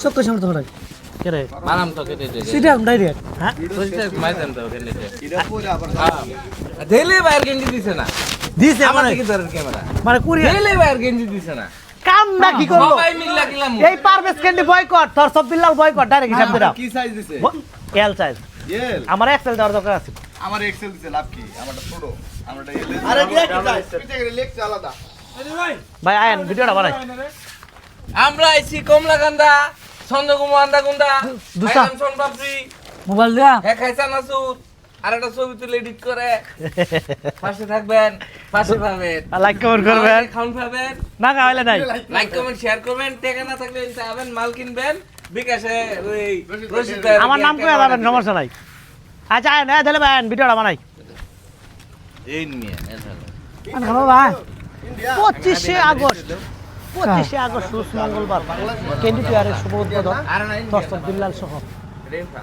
সত্য সামর্থ্য ভাড়া কে রে মারাম তো কেটে দে সেটা ডাইরেক্ট হ্যাঁ বুঝতে মাইতাম তো কেটে দে দেলে বাইরে গেঞ্জি দিছে না দিছে আমার মানে দিকে ধরেন ক্যামেরা মানে কুরিয়া দেলে বাইরে গেঞ্জি দিছে না কাম না কি করব সবাই মিল্লা গেলাম এই পারভেজ ক্যান্ডি বয়কট তোর সব বিল্লাল বয়কট ডাইরেক্ট হিসাব দিরা কি সাইজ দিছে এল সাইজ এল আমার এক্সেল দেওয়ার দরকার আছে আমার এক্সেল দিছে লাভ কি আমারটা ছোট আমারটা এল আরে দিয়া কি সাইজ পিছে গেলে লেখছে আলাদা ভাই আয়েন ভিডিওটা বানাই আমরা আইছি কমলাকান্দা চন্দ্রকুমার আন্দাকুন্দা দুসা। খাইলাম সোনপাপড়ি মোবাইল দেয়া হ্যাঁ খাইছা নাসুর আর একটা ছবি তুলে এডিট করে পাশে থাকবেন পাশে পাবেন লাইক কমেন্ট করবেন খাউন পাবেন না গাইলে নাই লাইক কমেন্ট শেয়ার করবেন টাকা না থাকলে নিতে আবেন মাল কিনবেন বিকাশে ওই রশিদ আমার নাম কয়ে যাবেন সমস্যা নাই আচ্ছা আয়েন হ্যাঁ তাহলে ভাই আয়েন ভিডিওটা বানাই এই নিয়ে হ্যালো ভাই 25 আগস্ট 25 আগস্ট রোজ মঙ্গলবার ক্যান্ডি পিয়ারের শুভ উদ্বোধন আর না দর্শক বিল্লাল সহ রেখা